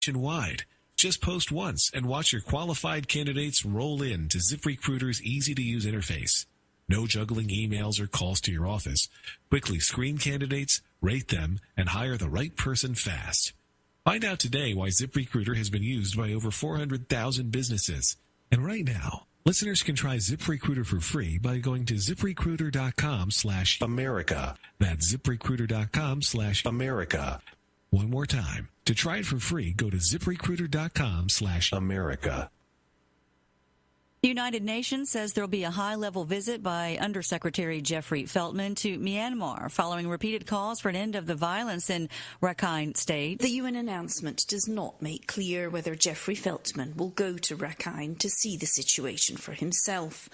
nationwide. Just post once and watch your qualified candidates roll in to ZipRecruiter's easy-to-use interface. No juggling emails or calls to your office. Quickly screen candidates, rate them, and hire the right person fast. Find out today why ZipRecruiter has been used by over 400,000 businesses. And right now, listeners can try ZipRecruiter for free by going to ZipRecruiter.com/America. That's ZipRecruiter.com/America. One more time. To try it for free, go to ZipRecruiter.com/America. The United Nations says there will be a high-level visit by Undersecretary Jeffrey Feltman to Myanmar following repeated calls for an end of the violence in Rakhine State. The UN announcement does not make clear whether Jeffrey Feltman will go to Rakhine to see the situation for himself.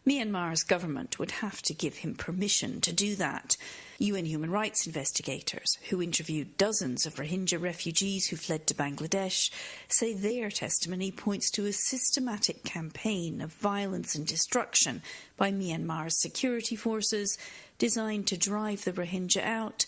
Myanmar's government would have to give him permission to do that. UN human rights investigators, who interviewed dozens of Rohingya refugees who fled to Bangladesh, say their testimony points to a systematic campaign of violence and destruction by Myanmar's security forces designed to drive the Rohingya out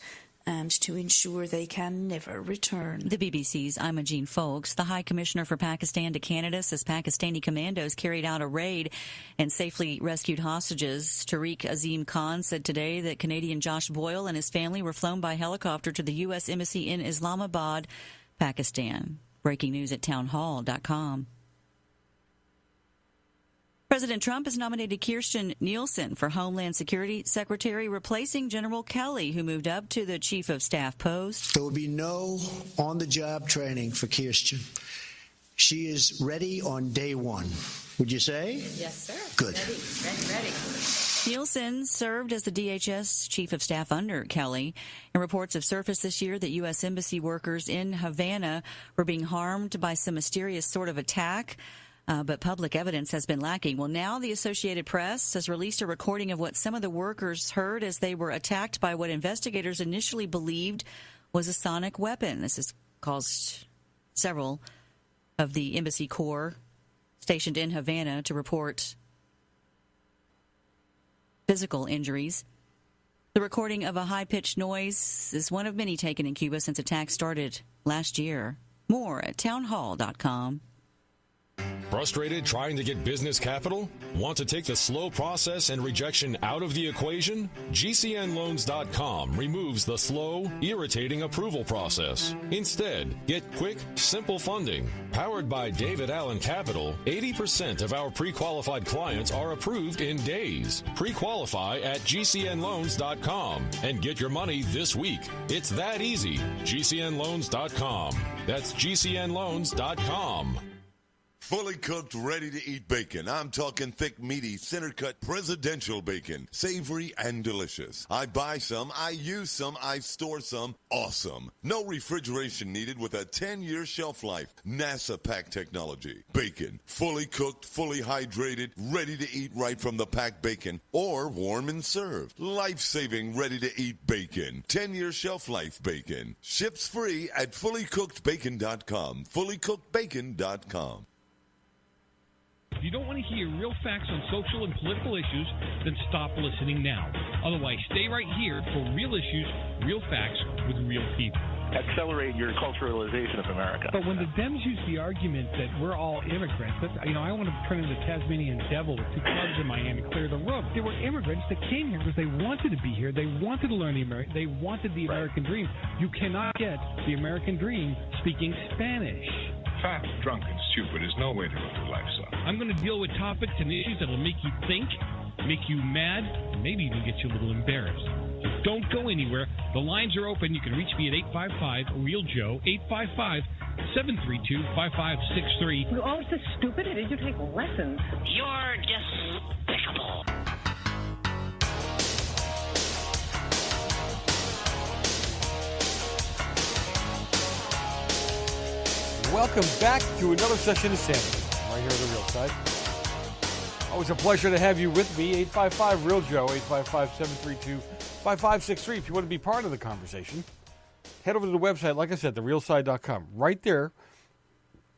and to ensure they can never return. The BBC's Imogene Folks, the High Commissioner for Pakistan to Canada, says Pakistani commandos carried out a raid and safely rescued hostages. Tariq Azim Khan said today that Canadian Josh Boyle and his family were flown by helicopter to the U.S. Embassy in Islamabad, Pakistan. Breaking news at townhall.com. President Trump has nominated Kirstjen Nielsen for Homeland Security Secretary, replacing General Kelly, who moved up to the Chief of Staff post. There will be no on-the-job training for Kirstjen. She is ready on day one. Would you say? Yes, sir. Good. Ready. Nielsen served as the DHS Chief of Staff under Kelly, and reports have surfaced this year that U.S. Embassy workers in Havana were being harmed by some mysterious sort of attack. But public evidence has been lacking. Well, now the Associated Press has released a recording of what some of the workers heard as they were attacked by what investigators initially believed was a sonic weapon. This has caused several of the embassy corps stationed in Havana to report physical injuries. The recording of a high-pitched noise is one of many taken in Cuba since attacks started last year. More at townhall.com. Frustrated trying to get business capital? Want to take the slow process and rejection out of the equation? GCNloans.com removes the slow, irritating approval process. Instead, get quick, simple funding. Powered by David Allen Capital, 80% of our pre-qualified clients are approved in days. Pre-qualify at GCNloans.com and get your money this week. It's that easy. GCNloans.com. That's GCNloans.com. Fully cooked, ready-to-eat bacon. I'm talking thick, meaty, center-cut presidential bacon. Savory and delicious. I buy some, I use some, I store some. Awesome. No refrigeration needed with a 10-year shelf life. NASA-packed technology. Bacon. Fully cooked, fully hydrated, ready to eat right from the packed bacon. Or warm and served. Life-saving, ready-to-eat bacon. 10-year shelf life bacon. Ships free at fullycookedbacon.com. Fullycookedbacon.com. If you don't want to hear real facts on social and political issues, then stop listening now. Otherwise, stay right here for real issues, real facts with real people. Accelerate your culturalization of America. But when the Dems use the argument that we're all immigrants, I want to turn into the Tasmanian devil with two clubs in my hand and clear the room. They were immigrants that came here because they wanted to be here. They wanted to learn they wanted the American dream. You cannot get the American dream speaking Spanish. Fat, drunk, and stupid is no way to live your life, son. I'm going to deal with topics and issues that will make you think, make you mad, and maybe even get you a little embarrassed. So don't go anywhere. The lines are open. You can reach me at 855-REAL-JOE, 855-732-5563. You're all so stupid. Did you take lessons? You're despicable. Welcome back to another session of Sanity, right here on the Real Side. Always a pleasure to have you with me. 855-REAL-JOE, 855-732-5563. If you want to be part of the conversation, head over to the website, like I said, therealside.com. Right there,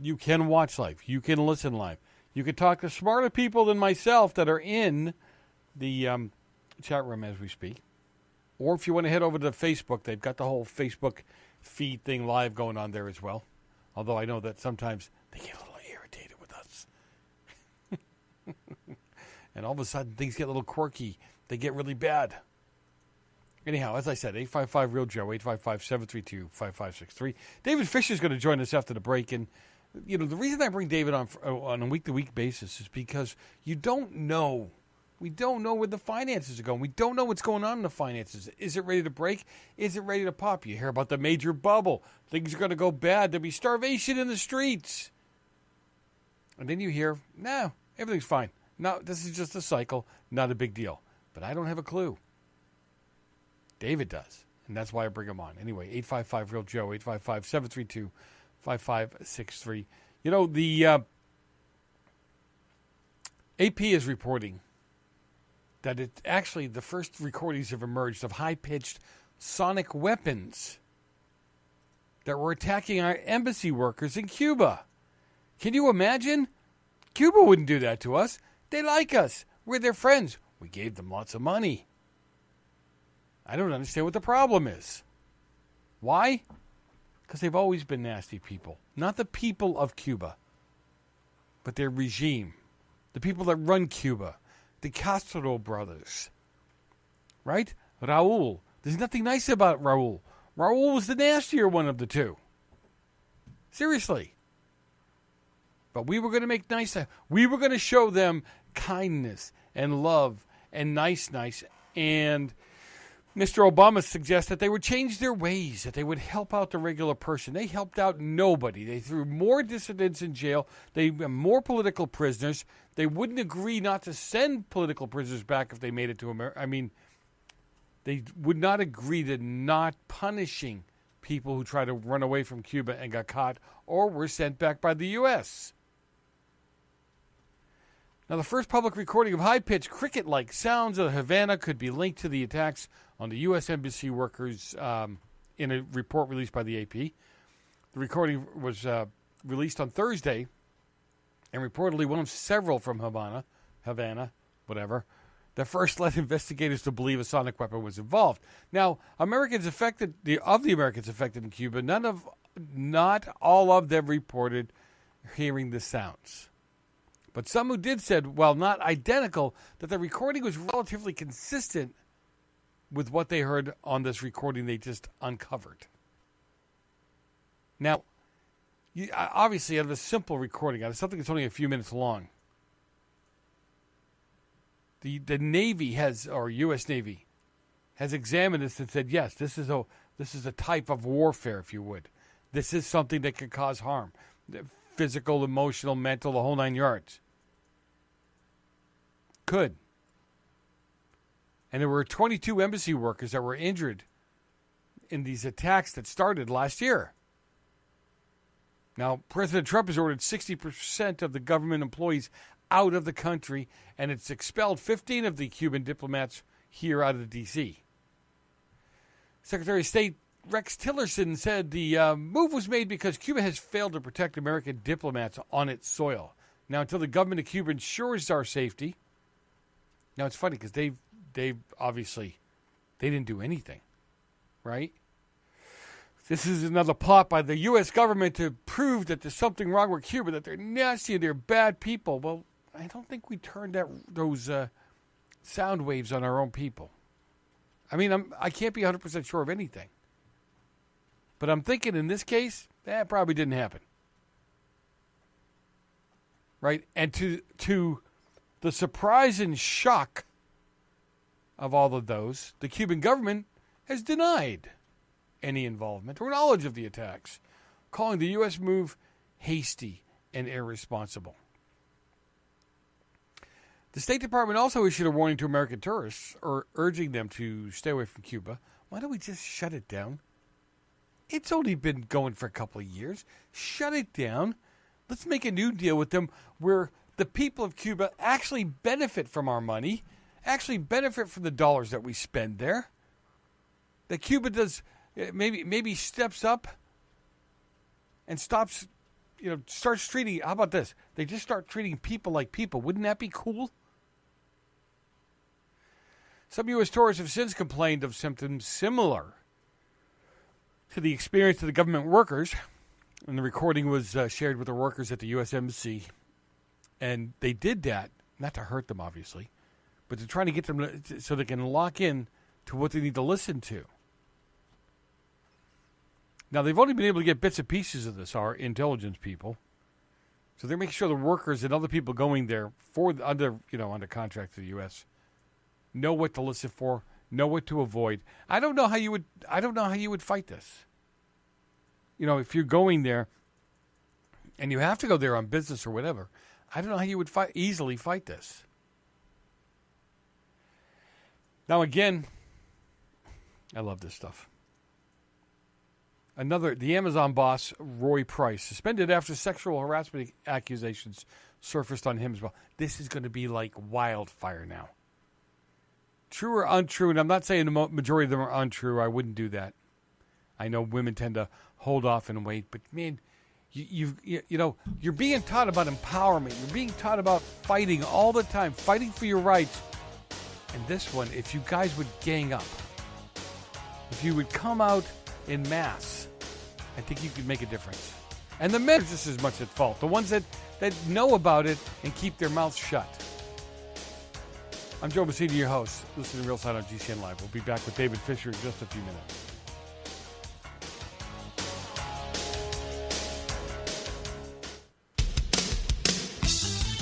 you can watch live. You can listen live. You can talk to smarter people than myself that are in the chat room as we speak. Or if you want to head over to Facebook, they've got the whole Facebook feed thing live going on there as well. Although I know that sometimes they get a little irritated with us. And all of a sudden, things get a little quirky. They get really bad. Anyhow, as I said, 855-REAL-JOE, 855-732-5563. David Fisher's going to join us after the break. And, the reason I bring David on a week-to-week basis is because you don't know. We don't know where the finances are going. We don't know what's going on in the finances. Is it ready to break? Is it ready to pop? You hear about the major bubble. Things are going to go bad. There'll be starvation in the streets. And then you hear, no, everything's fine. No, this is just a cycle. Not a big deal. But I don't have a clue. David does. And that's why I bring him on. Anyway, 855-REAL-JOE, 855-732-5563. The AP is reporting that it's actually the first recordings have emerged of high-pitched sonic weapons that were attacking our embassy workers in Cuba. Can you imagine? Cuba wouldn't do that to us. They like us. We're their friends. We gave them lots of money. I don't understand what the problem is. Why? Because they've always been nasty people. Not the people of Cuba, but their regime. The people that run Cuba. The Castro brothers. Right? Raul. There's nothing nice about Raul. Raul was the nastier one of the two. Seriously. But we were going to make nice. We were going to show them kindness and love and nice. And Mr. Obama suggests that they would change their ways, that they would help out the regular person. They helped out nobody. They threw more dissidents in jail. They had more political prisoners. They wouldn't agree not to send political prisoners back if they made it to America. I mean, they would not agree to not punishing people who tried to run away from Cuba and got caught or were sent back by the U.S. Now, the first public recording of high-pitched cricket-like sounds of Havana could be linked to the attacks on the U.S. embassy workers in a report released by the AP. The recording was released on Thursday and reportedly one of several from Havana, whatever, that first led investigators to believe a sonic weapon was involved. Now, the Americans affected in Cuba, not all of them reported hearing the sounds. But some who did said, while not identical, that the recording was relatively consistent with what they heard on this recording they just uncovered. Now, obviously, out of a simple recording, out of something that's only a few minutes long, the Navy or U.S. Navy has examined this and said, yes, this is a type of warfare, if you would. This is something that could cause harm. Physical, emotional, mental, the whole 9 yards. Could. And there were 22 embassy workers that were injured in these attacks that started last year. Now, President Trump has ordered 60% of the government employees out of the country, and it's expelled 15 of the Cuban diplomats here out of D.C. Secretary of State Rex Tillerson said the move was made because Cuba has failed to protect American diplomats on its soil. Now, until the government of Cuba ensures our safety. Now, it's funny because they obviously, they didn't do anything, right? This is another plot by the U.S. government to prove that there's something wrong with Cuba, that they're nasty and they're bad people. Well, I don't think we turned those sound waves on our own people. I mean, I can't be 100% sure of anything. But I'm thinking in this case, that probably didn't happen. Right? And to the surprise and shock of all of those, the Cuban government has denied any involvement or knowledge of the attacks, calling the U.S. move hasty and irresponsible. The State Department also issued a warning to American tourists, urging them to stay away from Cuba. Why don't we just shut it down? It's only been going for a couple of years. Shut it down. Let's make a new deal with them where the people of Cuba actually benefit from our money, actually benefit from the dollars that we spend there. That Cuba does maybe steps up and starts treating, how about this? They just start treating people like people. Wouldn't that be cool? Some U.S. tourists have since complained of symptoms similar to the experience of the government workers And the recording was shared with the workers at the U.S. Embassy. And they did that, not to hurt them, obviously, but to try to get them so they can lock in to what they need to listen to. Now, they've only been able to get bits and pieces of this, our intelligence people. So they're making sure the workers and other people going there under contract to the U.S. know what to listen for, know what to avoid. I don't know how you would fight this. If you're going there and you have to go there on business or whatever, I don't know how you would easily fight this. Now, again, I love this stuff. The Amazon boss, Roy Price, suspended after sexual harassment accusations surfaced on him as well. This is going to be like wildfire now. True or untrue, and I'm not saying the majority of them are untrue. I wouldn't do that. I know women tend to hold off and wait, but man, you're being taught about empowerment. You're being taught about fighting all the time, fighting for your rights. And this one, if you guys would gang up, if you would come out in mass, I think you could make a difference. And the men are just as much at fault. The ones that know about it and keep their mouths shut. I'm Joe Messina, your host. Listen to Real Side on GCN Live. We'll be back with David Fisher in just a few minutes.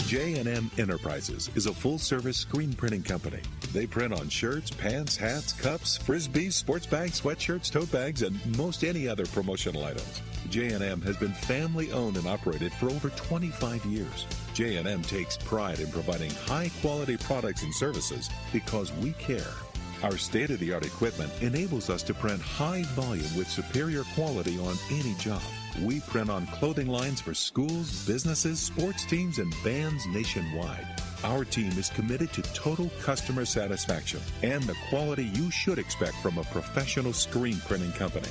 J&M Enterprises is a full-service screen printing company. They print on shirts, pants, hats, cups, frisbees, sports bags, sweatshirts, tote bags, and most any other promotional items. J&M has been family-owned and operated for over 25 years. J&M takes pride in providing high-quality products and services because we care. Our state-of-the-art equipment enables us to print high volume with superior quality on any job. We print on clothing lines for schools, businesses, sports teams, and bands nationwide. Our team is committed to total customer satisfaction and the quality you should expect from a professional screen printing company.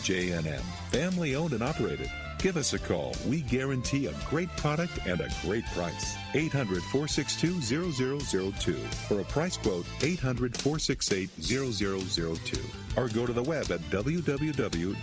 J&M, family owned and operated. Give us a call. We guarantee a great product and a great price. 800-462-0002. For a price quote, 800-468-0002. Or go to the web at www.jnm.cc.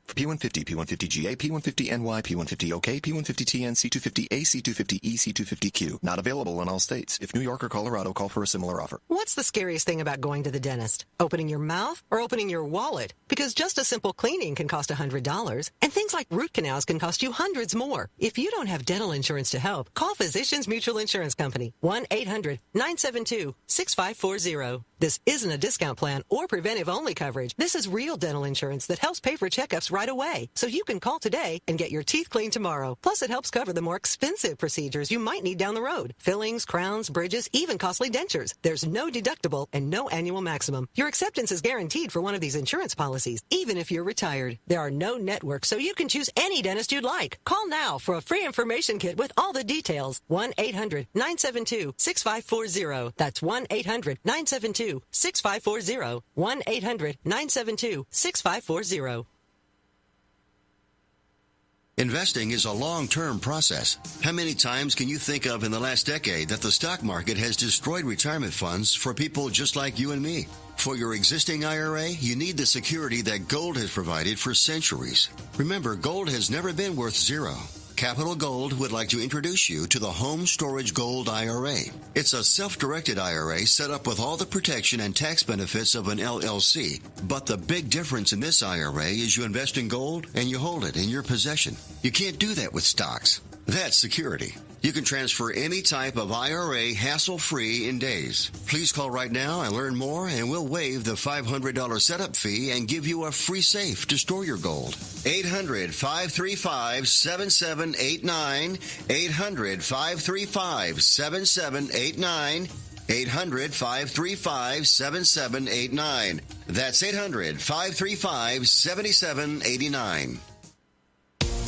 For P150, P150GA, P150NY, P150OK, P150TN, C250A, C250E, C250Q. Not available in all states. If New York or Colorado, call for a similar offer. What's the scariest thing about going to the dentist? Opening your mouth or opening your wallet? Because just a simple cleaning can cost $100, and things like root canals can cost you hundreds more. If you don't have dental insurance to help, call Physicians Mutual Insurance Company. 1-800-972-6540. This isn't a discount plan or preventive-only coverage. This is real dental insurance that helps pay for checkups right away. So you can call today and get your teeth cleaned tomorrow. Plus, it helps cover the more expensive procedures you might need down the road. Fillings, crowns, bridges, even costly dentures. There's no deductible and no annual maximum. Your acceptance is guaranteed for one of these insurance policies, even if you're retired. There are no networks, so you can choose any dentist you'd like. Call now for a free information kit with all the details. 1-800-972-6540. That's 1-800-972-6540. 1-800-972-6540. Investing is a long-term process. How many times can you think of in the last decade that the stock market has destroyed retirement funds for people just like you and me? For your existing IRA, you need the security that gold has provided for centuries. Remember, gold has never been worth zero. Capital Gold would like to introduce you to the Home Storage Gold IRA. It's a self-directed IRA set up with all the protection and tax benefits of an LLC. But the big difference in this IRA is you invest in gold and you hold it in your possession. You can't do that with stocks. That's security. You can transfer any type of IRA hassle-free in days. Please call right now and learn more, and we'll waive the $500 setup fee and give you a free safe to store your gold. 800-535-7789. 800-535-7789. 800-535-7789. That's 800-535-7789.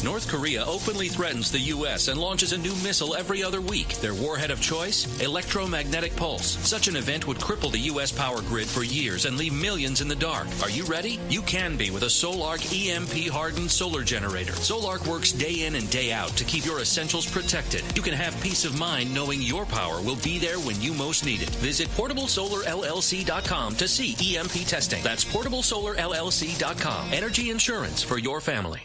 North Korea openly threatens the U.S. and launches a new missile every other week. Their warhead of choice? Electromagnetic pulse. Such an event would cripple the U.S. power grid for years and leave millions in the dark. Are you ready? You can be with a Solarc EMP-hardened solar generator. Solarc works day in and day out to keep your essentials protected. You can have peace of mind knowing your power will be there when you most need it. Visit PortableSolarLLC.com to see EMP testing. That's PortableSolarLLC.com. Energy insurance for your family.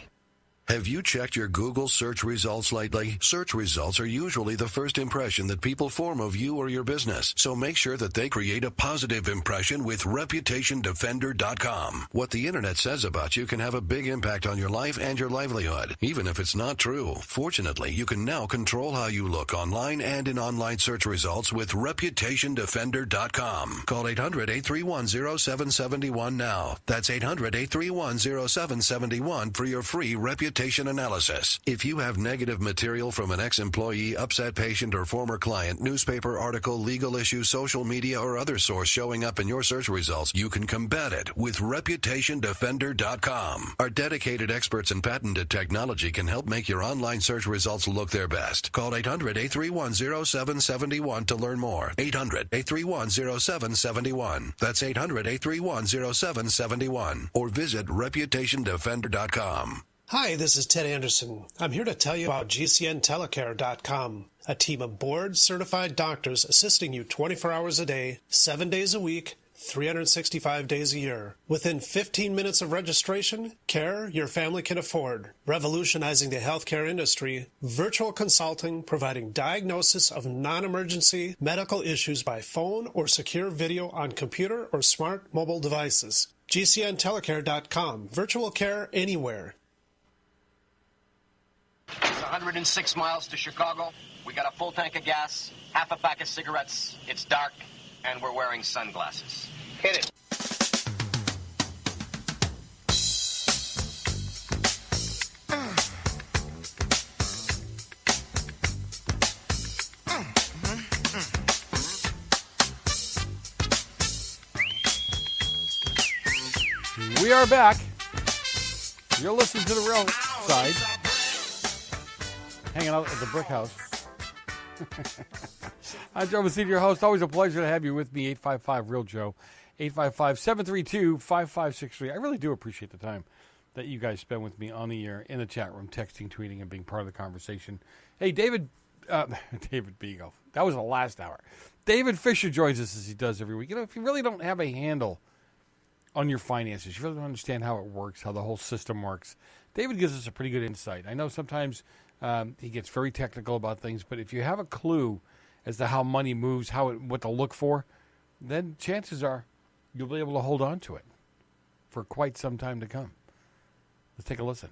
Have you checked your Google search results lately? Search results are usually the first impression that people form of you or your business. So make sure that they create a positive impression with ReputationDefender.com. What the internet says about you can have a big impact on your life and your livelihood, even if it's not true. Fortunately, you can now control how you look online and in online search results with ReputationDefender.com. Call 800-831-0771 now. That's 800-831-0771 for your free reputation analysis. If you have negative material from an ex-employee, upset patient, or former client, newspaper article, legal issue, social media, or other source showing up in your search results, you can combat it with ReputationDefender.com. Our dedicated experts in patented technology can help make your online search results look their best. Call 800-831-0771 to learn more. 800-831-0771. That's 800-831-0771. Or visit ReputationDefender.com. Hi, this is Ted Anderson. I'm here to tell you about GCNtelecare.com, a team of board-certified doctors assisting you 24 hours a day, 7 days a week, 365 days a year. Within 15 minutes of registration, care your family can afford. Revolutionizing the healthcare industry, virtual consulting providing diagnosis of non-emergency medical issues by phone or secure video on computer or smart mobile devices. GCNtelecare.com, virtual care anywhere. It's 106 miles to Chicago. We got a full tank of gas, half a pack of cigarettes. It's dark, and we're wearing sunglasses. Hit it. We are back. You're listening to The Real Side. Hanging out at the Brick House. I'm Joe Messina, your host. Always a pleasure to have you with me. 855-REAL-JOE. 855-732-5563. I really do appreciate the time that you guys spend with me on the air, in the chat room, texting, tweeting, and being part of the conversation. Hey, David Beagle. That was the last hour. David Fisher joins us as he does every week. You know, if you really don't have a handle on your finances, you really don't understand how it works, how the whole system works, David gives us a pretty good insight. I know sometimes he gets very technical about things, but if you have a clue as to how money moves, what to look for, then chances are you'll be able to hold on to it for quite some time to come. Let's take a listen.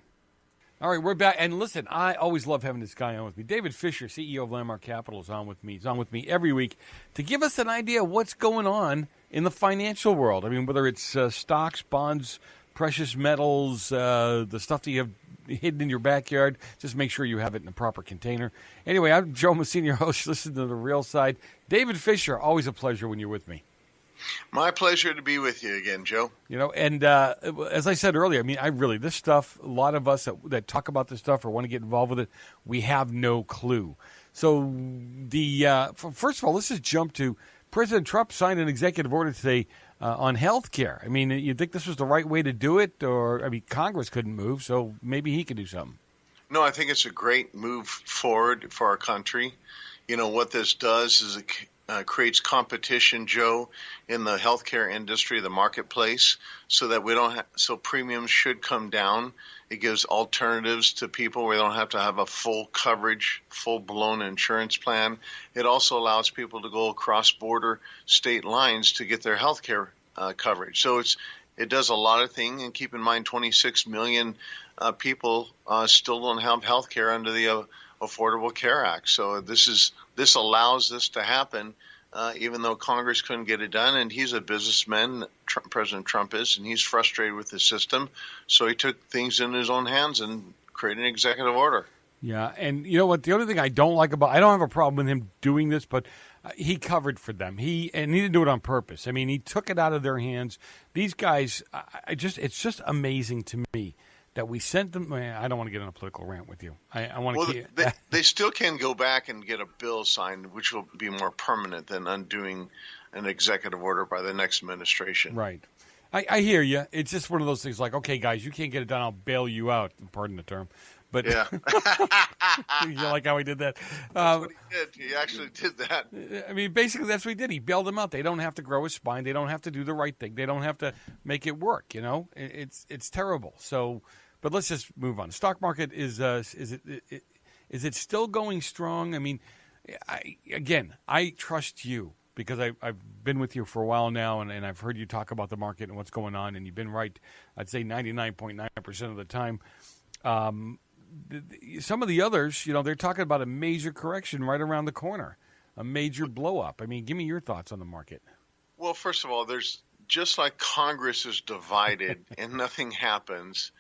All right, we're back. And listen, I always love having this guy on with me. David Fisher, CEO of Landmark Capital, is on with me. He's on with me every week to give us an idea of what's going on in the financial world. I mean, whether it's stocks, bonds, precious metals, the stuff that you have hidden in your backyard, just make sure you have it in a proper container. Anyway, I'm Joe Messina, your host. Listen to The Real Side. David Fisher, always a pleasure when you're with me. My pleasure to be with you again, Joe. You know, and as I said earlier, I mean, this stuff, a lot of us that talk about this stuff or want to get involved with it, we have no clue. So first of all, let's just jump to President Trump signed an executive order today on health care. I mean, you think this was the right way to do it? Or, I mean, Congress couldn't move, so maybe he could do something. No, I think it's a great move forward for our country. You know, what this does is it creates competition, Joe, in the healthcare industry, the marketplace, so that we don't so premiums should come down. It gives alternatives to people where they don't have to have a full coverage, full-blown insurance plan. It also allows people to go across border state lines to get their health care coverage. So it does a lot of things. And keep in mind, 26 million people still don't have health care under the Affordable Care Act. So this allows this to happen, even though Congress couldn't get it done. And he's a businessman, President Trump is, and he's frustrated with the system. So he took things in his own hands and created an executive order. Yeah, and you know what? The only thing I don't like I don't have a problem with him doing this, but he covered for them. He didn't do it on purpose. I mean, he took it out of their hands. These guys, it's just amazing to me that we sent them. I don't want to get on a political rant with you. I want to keep. They still can go back and get a bill signed, which will be more permanent than undoing an executive order by the next administration. Right. I hear you. It's just one of those things like, okay, guys, you can't get it done. I'll bail you out. Pardon the term. But yeah. You like how he did that? That's what he did. He actually did that. I mean, basically, that's what he did. He bailed them out. They don't have to grow a spine. They don't have to do the right thing. They don't have to make it work. It's terrible. So, but let's just move on. Stock market is it still going strong? I mean, I trust you because I've been with you for a while now, and I've heard you talk about the market and what's going on, and you've been right. I'd say 99.9% of the time. Some of the others, they're talking about a major correction right around the corner, a major blow up. I mean, give me your thoughts on the market. Well, first of all, there's just like Congress is divided and nothing happens.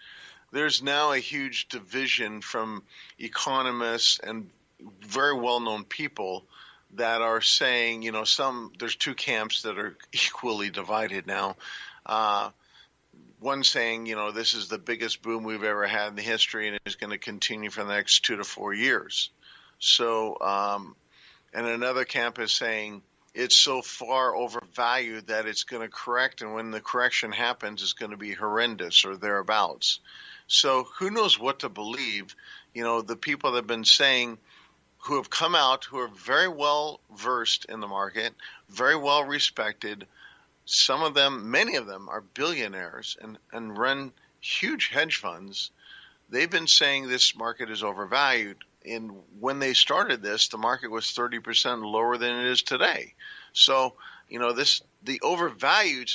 There's now a huge division from economists and very well-known people that are saying, there's two camps that are equally divided now. One saying, this is the biggest boom we've ever had in the history and is going to continue for the next 2 to 4 years. So, and another camp is saying it's so far overvalued that it's going to correct, and when the correction happens, it's going to be horrendous or thereabouts. So who knows what to believe? The people that have been saying, who have come out, who are very well versed in the market, very well respected. Some of them, many of them, are billionaires and run huge hedge funds. They've been saying this market is overvalued. And when they started this, the market was 30% lower than it is today. So, the overvalued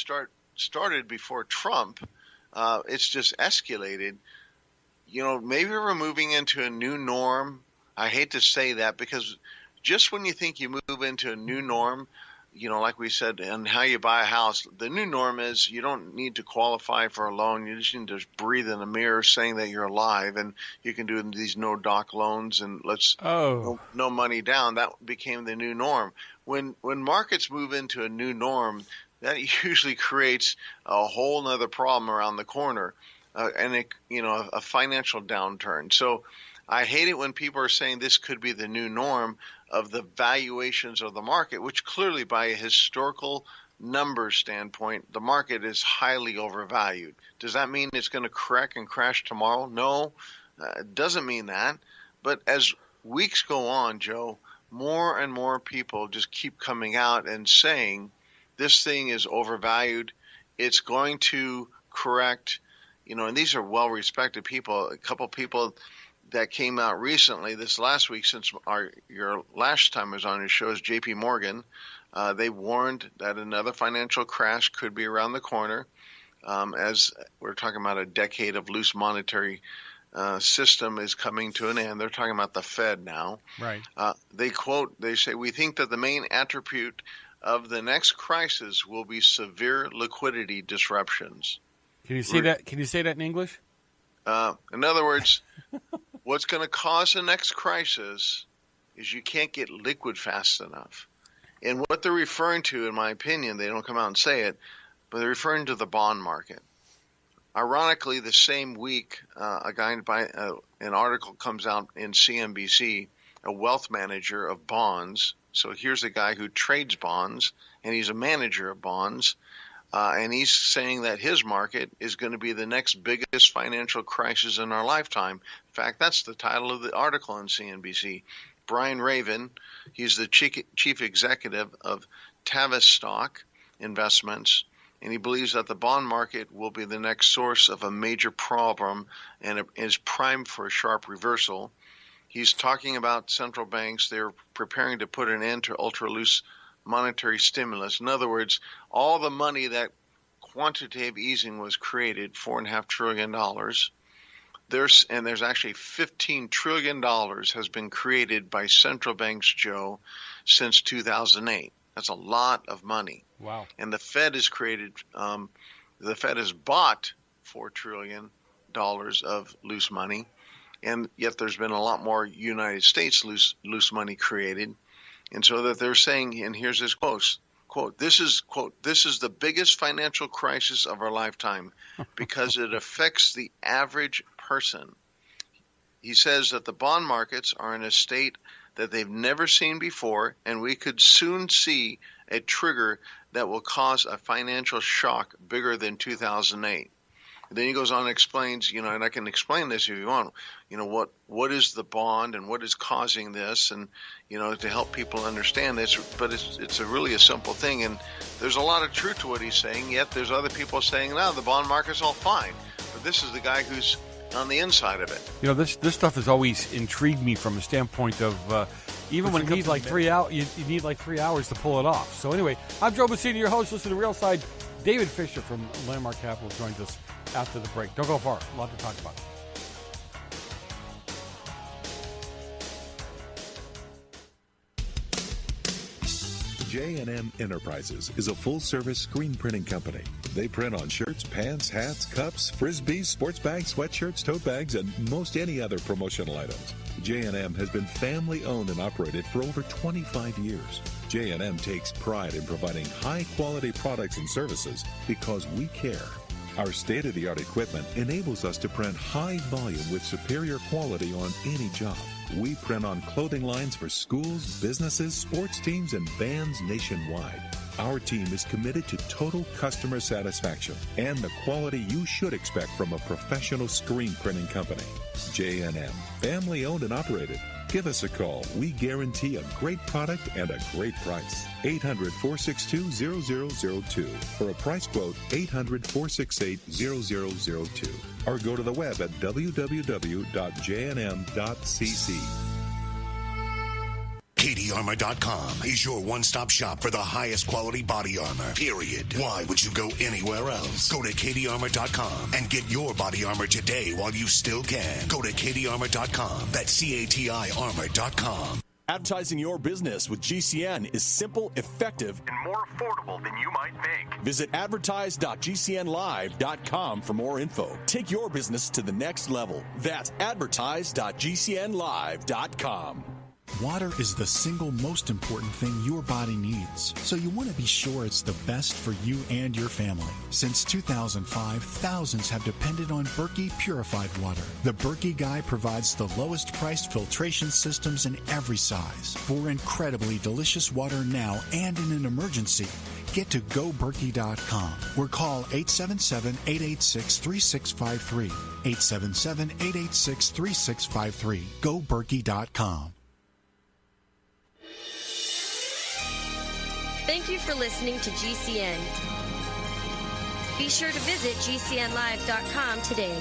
started before Trump. It's just escalated. Maybe we're moving into a new norm. I hate to say that because just when you think you move into a new norm, like we said, and how you buy a house, the new norm is you don't need to qualify for a loan. You just need to breathe in a mirror saying that you're alive, and you can do these no-doc loans and no money down. That became the new norm. When markets move into a new norm, that usually creates a whole other problem around the corner, and a financial downturn. So I hate it when people are saying this could be the new norm of the valuations of the market, which clearly by a historical numbers standpoint, the market is highly overvalued. Does that mean it's going to correct and crash tomorrow? No, it doesn't mean that. But as weeks go on, Joe, more and more people just keep coming out and saying this thing is overvalued. It's going to correct, and these are well-respected people. A couple people that came out recently this last week, since your last time I was on your show, is J.P. Morgan. They warned that another financial crash could be around the corner, as we're talking about a decade of loose monetary system is coming to an end. They're talking about the Fed now. Right. They say, we think that the main attribute of the next crisis will be severe liquidity disruptions. Can you say that? Can you say that in English? In other words, what's going to cause the next crisis is you can't get liquid fast enough. And what they're referring to, in my opinion, they don't come out and say it, but they're referring to the bond market. Ironically, the same week, an article comes out in CNBC, a wealth manager of bonds. So here's a guy who trades bonds, and he's a manager of bonds. And he's saying that his market is going to be the next biggest financial crisis in our lifetime. In fact, that's the title of the article on CNBC. Brian Raven, he's the chief executive of Tavistock Investments, and he believes that the bond market will be the next source of a major problem and is primed for a sharp reversal. He's talking about central banks. They're preparing to put an end to ultra-loose monetary stimulus. In other words, all the money that quantitative easing was created, $4.5 trillion, there's actually $15 trillion has been created by central banks, Joe, since 2008. That's a lot of money. Wow. And the Fed has the Fed has bought $4 trillion of loose money, and yet there's been a lot more United States loose money created. And so that they're saying, and here's this quote, quote, this is the biggest financial crisis of our lifetime because it affects the average person. He says that the bond markets are in a state that they've never seen before, and we could soon see a trigger that will cause a financial shock bigger than 2008. Then he goes on and explains, and I can explain this if you want, what is the bond and what is causing this, and, to help people understand this. But it's really a simple thing, and there's a lot of truth to what he's saying, yet there's other people saying, no, the bond market's all fine. But this is the guy who's on the inside of it. This stuff has always intrigued me from a standpoint of even when it comes like 3 hours, you need like 3 hours to pull it off. So anyway, I'm Joe Messina, your host. Listen to Real Side. David Fisher from Landmark Capital joins us after the break. Don't go far. A lot to talk about. J&M Enterprises is a full-service screen printing company. They print on shirts, pants, hats, cups, frisbees, sports bags, sweatshirts, tote bags, and most any other promotional items. J&M has been family-owned and operated for over 25 years. J&M takes pride in providing high-quality products and services because we care. Our state-of-the-art equipment enables us to print high volume with superior quality on any job. We print on clothing lines for schools, businesses, sports teams, and bands nationwide. Our team is committed to total customer satisfaction and the quality you should expect from a professional screen printing company. J&M, family-owned and operated. Give us a call. We guarantee a great product and a great price. 800-462-0002. For a price quote, 800-468-0002. Or go to the web at www.jnm.cc. KDArmor.com is your one-stop shop for the highest quality body armor, period. Why would you go anywhere else? Go to KDArmor.com and get your body armor today while you still can. Go to KDArmor.com. That's CATI Armor.com. Advertising your business with GCN is simple, effective, and more affordable than you might think. Visit advertise.gcnlive.com for more info. Take your business to the next level. That's advertise.gcnlive.com. Water is the single most important thing your body needs, so you want to be sure it's the best for you and your family. Since 2005, thousands have depended on Berkey purified water. The Berkey Guy provides the lowest priced filtration systems in every size. For incredibly delicious water now and in an emergency, get to GoBerkey.com or call 877-886-3653. 877-886-3653. GoBerkey.com. Thank you for listening to GCN. Be sure to visit GCNlive.com today.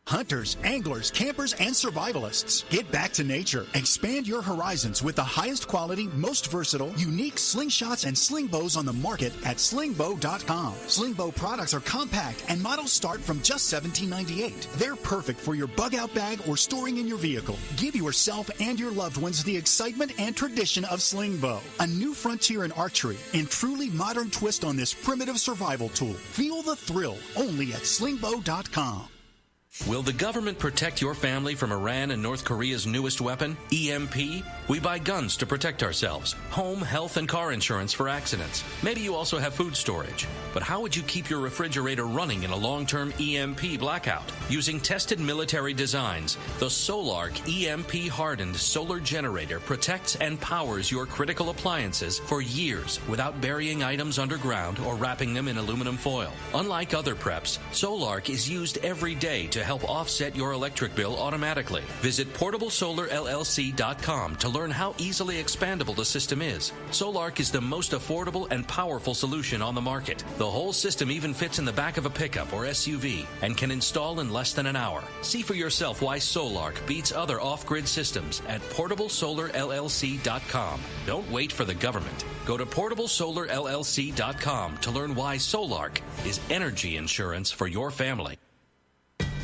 Hunters, anglers, campers, and survivalists, get back to nature. Expand your horizons with the highest quality, most versatile, unique slingshots and sling bows on the market at slingbow.com. Slingbow products are compact and models start from just $17.98. They're perfect for your bug-out bag or storing in your vehicle. Give yourself and your loved ones the excitement and tradition of slingbow, a new frontier in archery and truly modern twist on this primitive survival tool. Feel the thrill only at slingbow.com. Will the government protect your family from Iran and North Korea's newest weapon, EMP? We buy guns to protect ourselves, home, health, and car insurance for accidents. Maybe you also have food storage. But how would you keep your refrigerator running in a long-term EMP blackout? Using tested military designs, the Solarc EMP-hardened solar generator protects and powers your critical appliances for years without burying items underground or wrapping them in aluminum foil. Unlike other preps, Solarc is used every day to help offset your electric bill automatically. Visit PortableSolarLLC.com to learn how easily expandable the system is. Solarc is the most affordable and powerful solution on the market. The whole system even fits in the back of a pickup or SUV and can install in less than an hour. See for yourself why Solarc beats other off-grid systems at PortableSolarLLC.com. Don't wait for the government. Go to PortableSolarLLC.com to learn why Solarc is energy insurance for your family.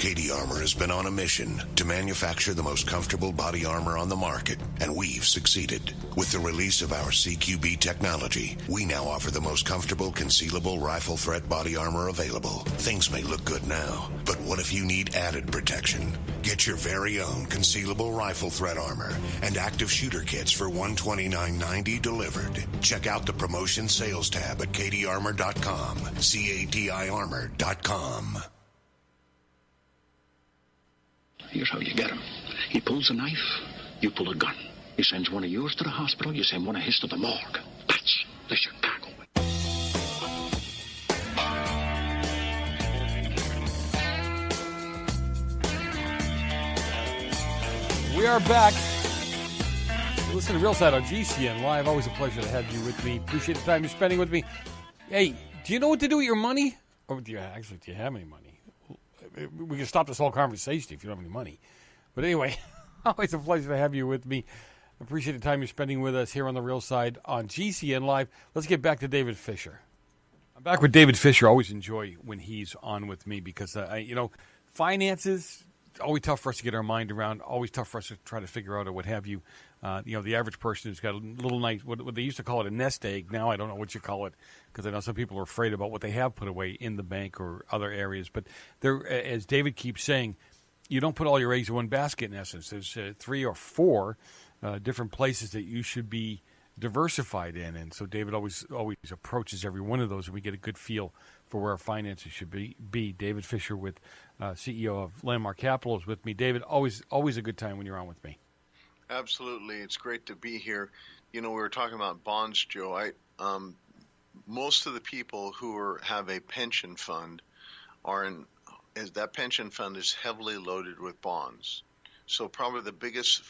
Katie Armor has been on a mission to manufacture the most comfortable body armor on the market, and we've succeeded. With the release of our CQB technology, we now offer the most comfortable concealable rifle threat body armor available. Things may look good now, but what if you need added protection? Get your very own concealable rifle threat armor and active shooter kits for $129.90 delivered. Check out the promotion sales tab at kadiarmor.com, CADIarmor.com. Here's how you get him. He pulls a knife, you pull a gun. He sends one of yours to the hospital, you send one of his to the morgue. That's the Chicago way. We are back. Listen to Real Side on GCN Live. Always a pleasure to have you with me. Appreciate the time you're spending with me. Hey, do you know what to do with your money? Or do you have any money? We can stop this whole conversation if you don't have any money. But anyway, always a pleasure to have you with me. Appreciate the time you're spending with us here on The Real Side on GCN Live. Let's get back to David Fisher. I'm back with David Fisher. I always enjoy when he's on with me because, finances, always tough for us to get our mind around, always tough for us to try to figure out or what have you. The average person who's got a little nice, what they used to call it a nest egg. Now I don't know what you call it because I know some people are afraid about what they have put away in the bank or other areas. But there, as David keeps saying, you don't put all your eggs in one basket in essence. There's 3 or 4 different places that you should be diversified in. And so David always approaches every one of those and we get a good feel for where our finances should be. David Fisher, with CEO of Landmark Capital, is with me. David, always a good time when you're on with me. Absolutely. It's great to be here. We were talking about bonds, Joe. Most of the people who have a pension fund that pension fund is heavily loaded with bonds. So probably the biggest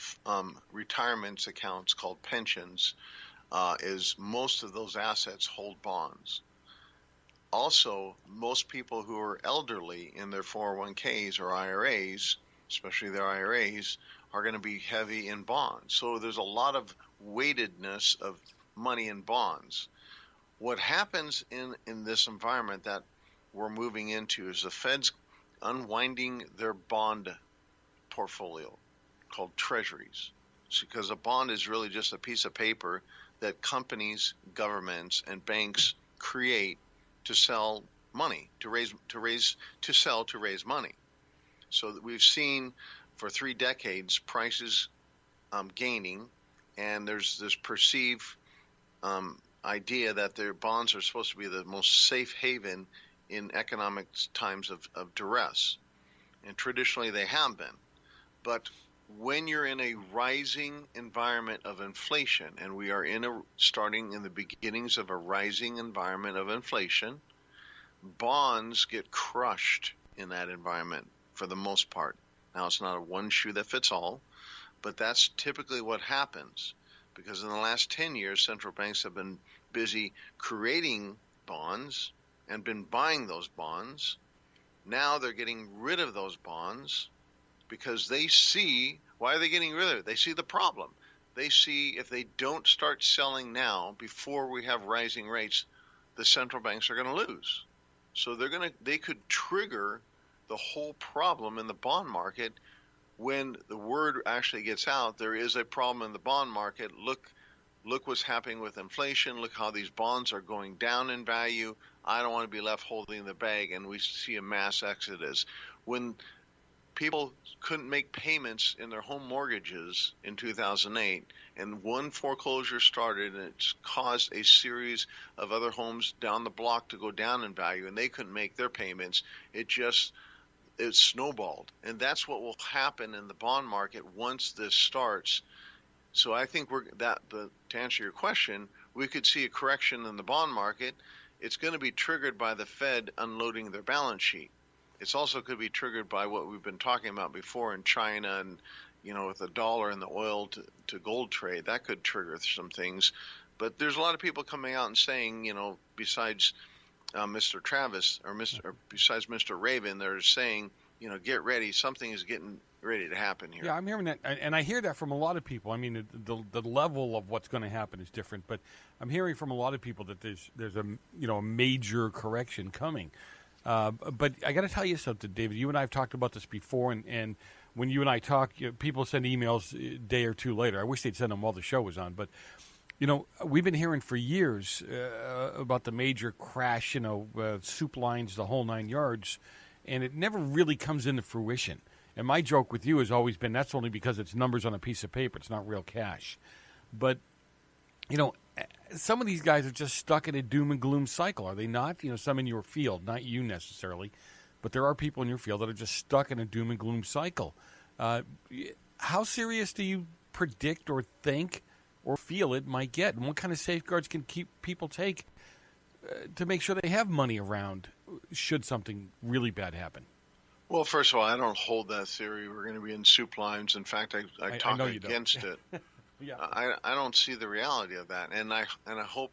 retirement accounts called pensions is most of those assets hold bonds. Also, most people who are elderly in their 401ks or IRAs, especially their IRAs, are going to be heavy in bonds. So there's a lot of weightedness of money in bonds. What happens in this environment that we're moving into is the Fed's unwinding their bond portfolio called treasuries. Because a bond is really just a piece of paper that companies, governments, and banks create to sell money, to raise money. So that we've seen for 3 decades prices gaining, and there's this perceived idea that their bonds are supposed to be the most safe haven in economic times of duress. And traditionally they have been. But when you're in a rising environment of inflation, and we are starting in the beginnings of a rising environment of inflation, bonds get crushed in that environment for the most part. Now, it's not a one shoe that fits all, but that's typically what happens. Because in the last 10 years, central banks have been busy creating bonds and been buying those bonds. Now they're getting rid of those bonds because they see, why are they getting rid of it? They see the problem. They see if they don't start selling now before we have rising rates, the central banks are going to lose. So they could trigger the whole problem in the bond market. When the word actually gets out, there is a problem in the bond market. Look what's happening with inflation. Look how these bonds are going down in value. I don't want to be left holding the bag, and we see a mass exodus. When people couldn't make payments in their home mortgages in 2008, and one foreclosure started, and it's caused a series of other homes down the block to go down in value, and they couldn't make their payments, it snowballed. And that's what will happen in the bond market once this starts. So I think to answer your question, we could see a correction in the bond market. It's going to be triggered by the Fed unloading their balance sheet. It's also could be triggered by what we've been talking about before in China and, with the dollar and the oil to gold trade. That could trigger some things. But there's a lot of people coming out and saying, besides Mr. Travis or besides Mr. Raven, they're saying, get ready. Something is getting ready to happen here. Yeah, I'm hearing that, and I hear that from a lot of people. I mean, the level of what's going to happen is different, but I'm hearing from a lot of people that there's a major correction coming. But I got to tell you something, David. You and I have talked about this before, and when you and I talk, people send emails a day or two later. I wish they'd send them while the show was on, but we've been hearing for years about the major crash, soup lines, the whole 9 yards, and it never really comes into fruition. And my joke with you has always been that's only because it's numbers on a piece of paper. It's not real cash. But, some of these guys are just stuck in a doom and gloom cycle, are they not? Some in your field, not you necessarily, but there are people in your field that are just stuck in a doom and gloom cycle. How serious do you predict or think or feel it might get? And what kind of safeguards can keep people take to make sure they have money around should something really bad happen? Well, first of all, I don't hold that theory. We're going to be in soup lines. In fact, I talk against it. Yeah. I don't see the reality of that, and I hope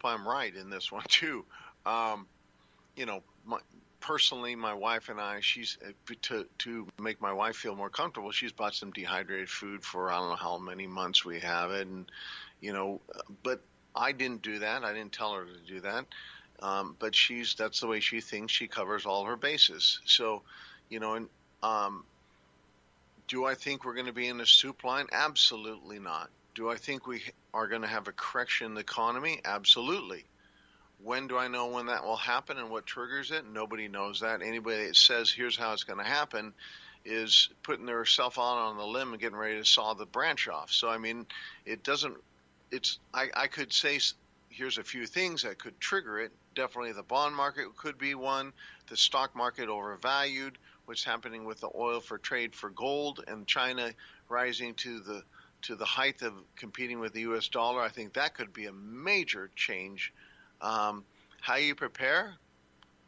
I'm right in this one too. Personally, my wife and I, she's to make my wife feel more comfortable. She's bought some dehydrated food for I don't know how many months we have it, and but I didn't do that. I didn't tell her to do that. But that's the way she thinks. She covers all her bases. So, do I think we're going to be in a soup line? Absolutely not. Do I think we are going to have a correction in the economy? Absolutely. When do I know when that will happen and what triggers it? Nobody knows that. Anybody that says here's how it's going to happen is putting themselves out on the limb and getting ready to saw the branch off. So, I mean, I could say here's a few things that could trigger it. Definitely the bond market could be one. The stock market overvalued. What's happening with the oil for trade for gold and China rising to the height of competing with the U.S. dollar. I think that could be a major change. How you prepare?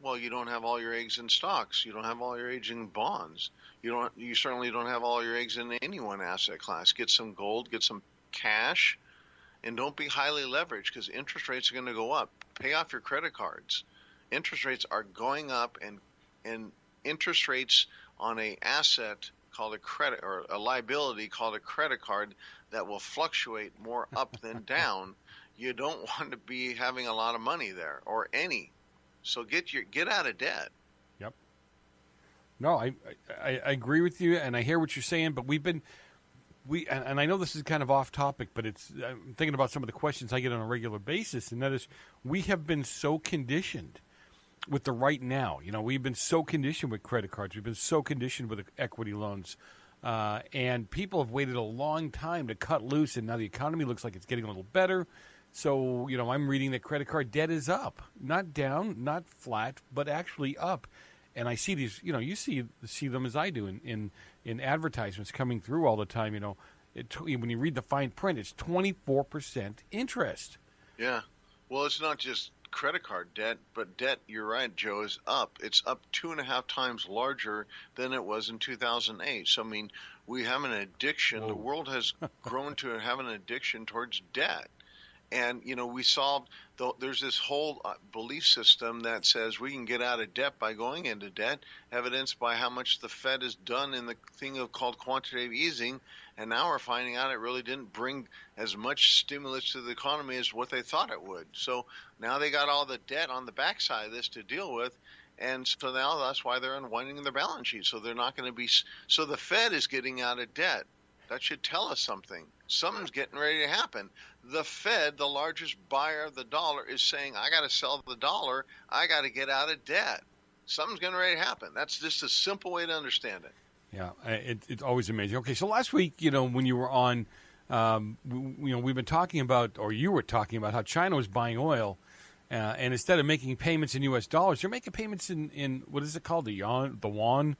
Well, you don't have all your eggs in stocks. You don't have all your eggs in bonds. You certainly don't have all your eggs in any one asset class. Get some gold, get some cash, and don't be highly leveraged because interest rates are going to go up. Pay off your credit cards. Interest rates are going up, and interest rates on a asset called a credit or a liability called a credit card that will fluctuate more up than down. You don't want to be having a lot of money there or any. So get out of debt. Yep. No, I agree with you, and I hear what you're saying. But and I know this is kind of off topic, but I'm thinking about some of the questions I get on a regular basis, and that is we have been so conditioned with the right now. We've been so conditioned with credit cards. We've been so conditioned with equity loans. And people have waited a long time to cut loose, and now the economy looks like it's getting a little better. So, I'm reading that credit card debt is up. Not down, not flat, but actually up. And I see these, you see them as I do in advertisements coming through all the time. When you read the fine print, it's 24% interest. Yeah. Well, it's not just credit card debt, but debt, you're right, Joe, is up. It's up 2.5 times larger than it was in 2008. So, I mean, we have an addiction. Whoa. The world has grown to have an addiction towards debt. And, we solved there's this whole belief system that says we can get out of debt by going into debt, evidenced by how much the Fed has done in the thing called quantitative easing. And now we're finding out it really didn't bring as much stimulus to the economy as what they thought it would. So now they got all the debt on the backside of this to deal with. And so now that's why they're unwinding their balance sheet. So they're not going to be – so the Fed is getting out of debt. That should tell us something. Something's getting ready to happen. The Fed, the largest buyer of the dollar, is saying, I got to sell the dollar. I got to get out of debt. Something's getting ready to happen. That's just a simple way to understand it. Yeah, it's always amazing. Okay, so last week, when you were on, we've been talking about, or you were talking about how China was buying oil, and instead of making payments in U.S. dollars, they're making payments in what is it called, the yuan, the yuan?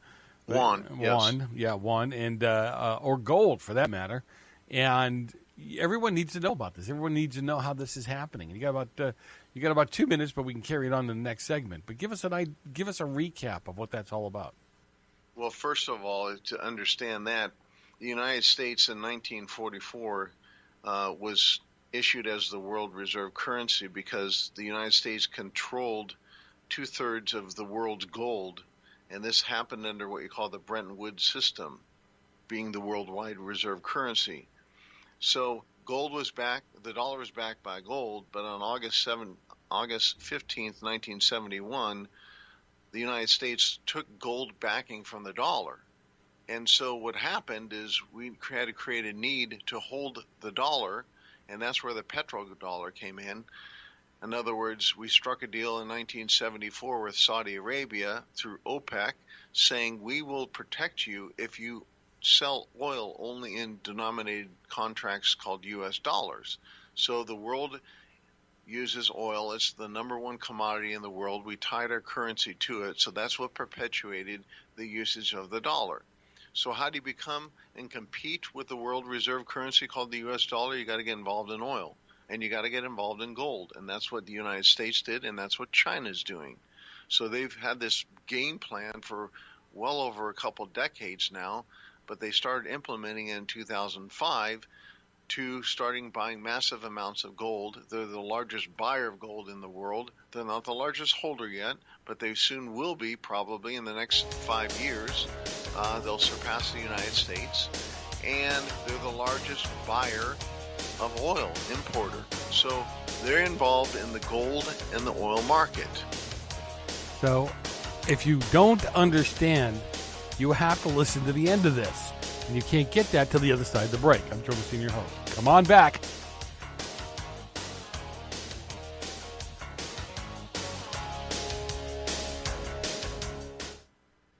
Yuan, yes. Yuan, and or gold for that matter. And everyone needs to know about this. Everyone needs to know how this is happening. And you got about 2 minutes, but we can carry it on to the next segment. But give us a recap of what that's all about. Well, first of all, to understand that, the United States in 1944 was issued as the world reserve currency because the United States controlled 2/3 of the world's gold. And this happened under what you call the Bretton Woods system, being the worldwide reserve currency. So gold was back, the dollar was backed by gold, but on August 15th, 1971, the United States took gold backing from the dollar. And so what happened is we had to create a need to hold the dollar, and that's where the petrodollar came in. In other words, we struck a deal in 1974 with Saudi Arabia through OPEC saying we will protect you if you sell oil only in denominated contracts called U.S. dollars. So the world uses oil. It's the number one commodity in the world. We tied our currency to it, so that's what perpetuated the usage of the dollar. So how do you become and compete with the world reserve currency called the U.S. dollar? You got to get involved in oil, and you got to get involved in gold, and that's what the United States did, and that's what China's doing. So they've had this game plan for well over a couple decades now, but they started implementing it in 2005 to starting buying massive amounts of gold. They're the largest buyer of gold in the world. They're not the largest holder yet, but they soon will be, probably in the next 5 years. They'll surpass the United States, and they're the largest buyer of oil, importer. So they're involved in the gold and the oil market. So if you don't understand, you have to listen to the end of this. And you can't get that till the other side of the break. I'm Joe Messina, your host. Come on back.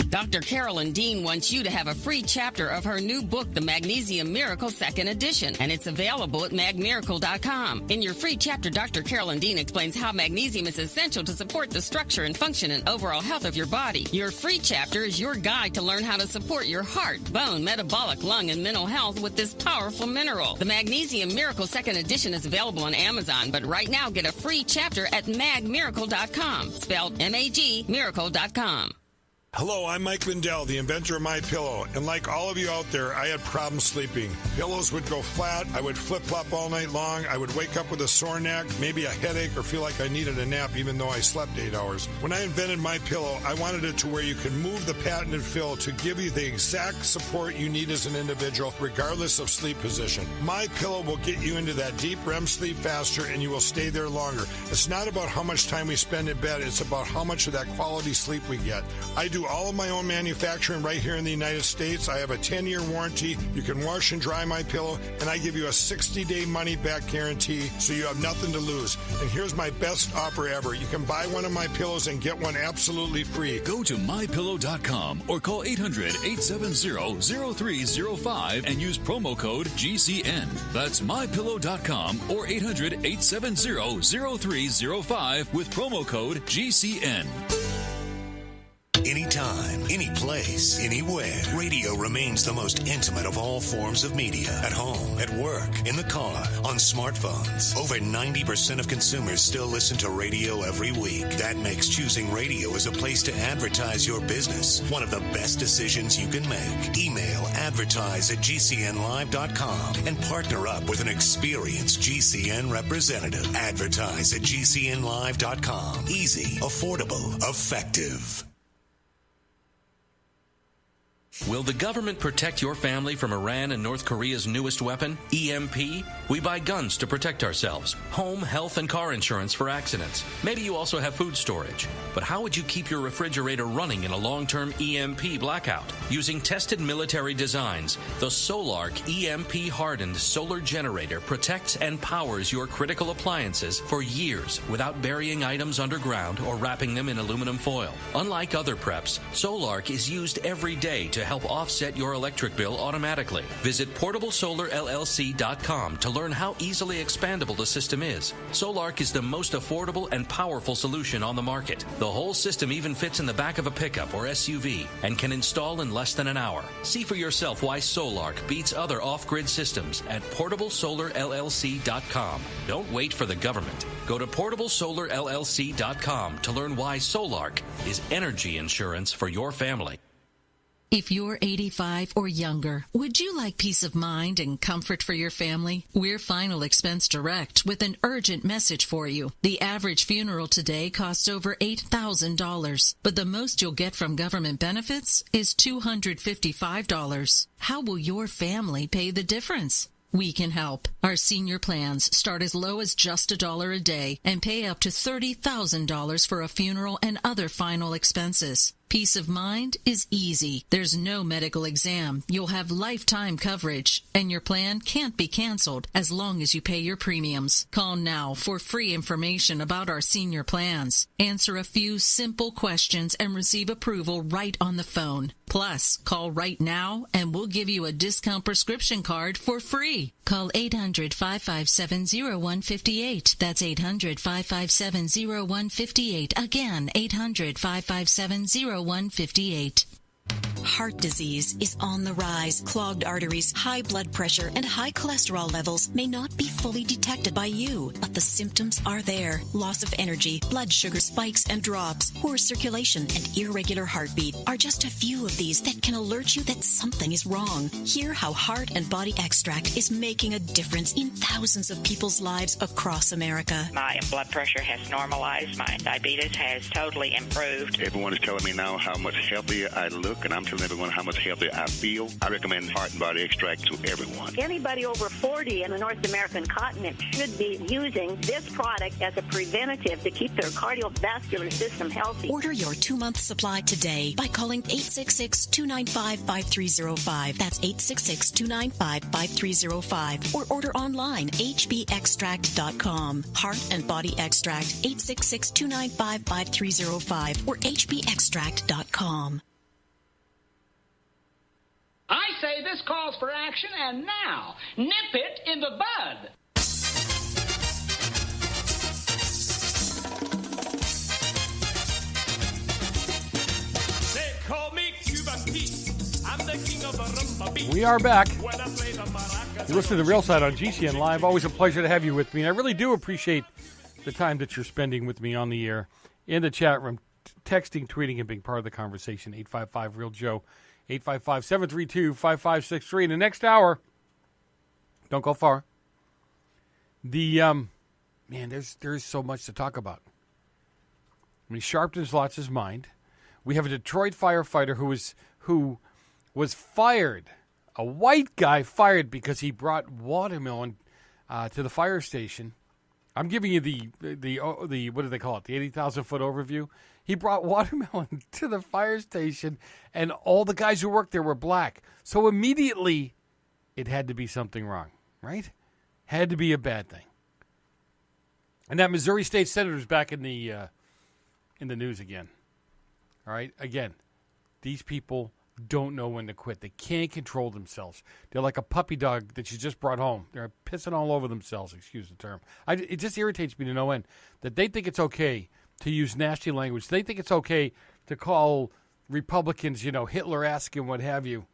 Dr. Carolyn Dean wants you to have a free chapter of her new book, The Magnesium Miracle 2nd Edition, and it's available at magmiracle.com. In your free chapter, Dr. Carolyn Dean explains how magnesium is essential to support the structure and function and overall health of your body. Your free chapter is your guide to learn how to support your heart, bone, metabolic, lung, and mental health with this powerful mineral. The Magnesium Miracle 2nd Edition is available on Amazon, but right now get a free chapter at magmiracle.com, spelled M-A-G, miracle.com. Hello, I'm Mike Lindell, the inventor of MyPillow, and like all of you out there, I had problems sleeping. Pillows would go flat, I would flip-flop all night long, I would wake up with a sore neck, maybe a headache, or feel like I needed a nap even though I slept 8 hours. When I invented MyPillow, I wanted it to where you can move the patented fill to give you the exact support you need as an individual, regardless of sleep position. MyPillow will get you into that deep REM sleep faster, and you will stay there longer. It's not about how much time we spend in bed, it's about how much of that quality sleep we get. I do all of my own manufacturing right here in the United States. I have a 10-year warranty. You can wash and dry my pillow, and I give you a 60-day money-back guarantee, so you have nothing to lose. And here's my best offer ever. You can buy one of my pillows and get one absolutely free. Go to mypillow.com or call 800-870-0305 and use promo code GCN. That's mypillow.com or 800-870-0305 with promo code GCN. Anytime, any place, anywhere. Radio remains the most intimate of all forms of media. At home, at work, in the car, on smartphones. Over 90% of consumers still listen to radio every week. That makes choosing radio as a place to advertise your business one of the best decisions you can make. Email advertise@gcnlive.com and partner up with an experienced GCN representative. Advertise@gcnlive.com. Easy, affordable, effective. Will the government protect your family from Iran and North Korea's newest weapon, EMP? We buy guns to protect ourselves, home, health, and car insurance for accidents. Maybe you also have food storage. But how would you keep your refrigerator running in a long-term EMP blackout? Using tested military designs, the Solarc EMP-hardened solar generator protects and powers your critical appliances for years without burying items underground or wrapping them in aluminum foil. Unlike other preps, Solarc is used every day to help offset your electric bill automatically. Visit PortableSolarLLC.com to learn how easily expandable the system is. Solarc is the most affordable and powerful solution on the market. The whole system even fits in the back of a pickup or SUV and can install in less than an hour. See for yourself why Solarc beats other off-grid systems at PortableSolarLLC.com. Don't wait for the government. Go to PortableSolarLLC.com to learn why Solarc is energy insurance for your family. If you're 85 or younger, would you like peace of mind and comfort for your family? We're Final Expense Direct with an urgent message for you. The average funeral today costs over $8,000, but the most you'll get from government benefits is $255. How will your family pay the difference? We can help. Our senior plans start as low as just $1 a day and pay up to $30,000 for a funeral and other final expenses. Peace of mind is easy. There's no medical exam. You'll have lifetime coverage, and your plan can't be canceled as long as you pay your premiums. Call now for free information about our senior plans. Answer a few simple questions and receive approval right on the phone. Plus, call right now and we'll give you a discount prescription card for free. Call 800-557-0158. That's 800-557-0158. Again, 800-557-0158. Heart disease is on the rise. Clogged arteries, high blood pressure, and high cholesterol levels may not be fully detected by you, but the symptoms are there. Loss of energy, blood sugar spikes and drops, poor circulation, and irregular heartbeat are just a few of these that can alert you that something is wrong. Hear how Heart and Body Extract is making a difference in thousands of people's lives across America. My blood pressure has normalized. My diabetes has totally improved. Everyone is telling me now how much healthier I look, and I'm telling everyone how much healthier I feel. I recommend Heart and Body Extract to everyone. Anybody over 40 in the North American continent should be using this product as a preventative to keep their cardiovascular system healthy. Order your 2-month supply today by calling 866-295-5305. That's 866-295-5305. Or order online, hbextract.com. Heart and Body Extract, 866-295-5305 or hbextract.com. I say this calls for action, and now, nip it in the bud. They call me Cuban Pete. I'm the king of the rumba beat. We are back. You listen to The Real Side on GCN Live. Always a pleasure to have you with me. And I really do appreciate the time that you're spending with me on the air, in the chat room, texting, tweeting, and being part of the conversation. 855-REAL-JOE. 855-732-5563. In the next hour, don't go far. Man, there's so much to talk about. I mean, sharpens Lots' mind. We have a Detroit firefighter who was fired, a white guy fired because he brought watermelon to the fire station. I'm giving you the what do they call it? The 80,000-foot overview. He brought watermelon to the fire station, and all the guys who worked there were black. So immediately, it had to be something wrong, right? Had to be a bad thing. And that Missouri State Senator is back in the news again. All right, again, these people don't know when to quit. They can't control themselves. They're like a puppy dog that you just brought home. They're pissing all over themselves, excuse the term. It just irritates me to no end that they think it's okay to use nasty language. They think it's okay to call Republicans, Hitler-esque and what have you.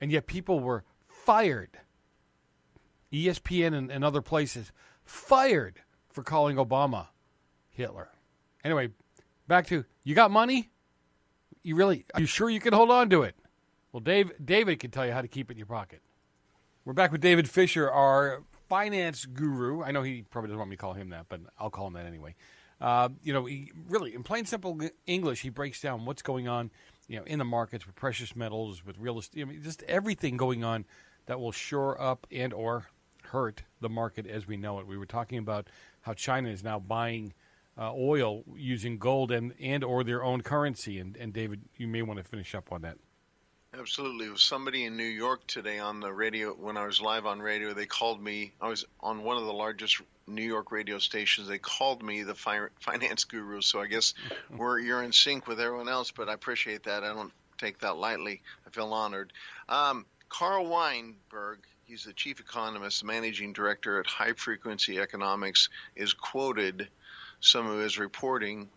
And yet people were fired. ESPN and other places fired for calling Obama Hitler. Anyway, back to, you got money? Are you sure you can hold on to it? Well, David can tell you how to keep it in your pocket. We're back with David Fisher, our finance guru. I know he probably doesn't want me to call him that, but I'll call him that anyway. He really, in plain simple English, he breaks down what's going on, in the markets with precious metals, with real estate, just everything going on that will shore up and or hurt the market as we know it. We were talking about how China is now buying oil using gold and or their own currency. And David, you may want to finish up on that. Absolutely. It was somebody in New York today on the radio. When I was live on radio, they called me. I was on one of the largest New York radio stations. They called me the finance guru. So I guess you're in sync with everyone else, but I appreciate that. I don't take that lightly. I feel honored. Carl Weinberg, he's the chief economist, managing director at High Frequency Economics, is quoted some of his reporting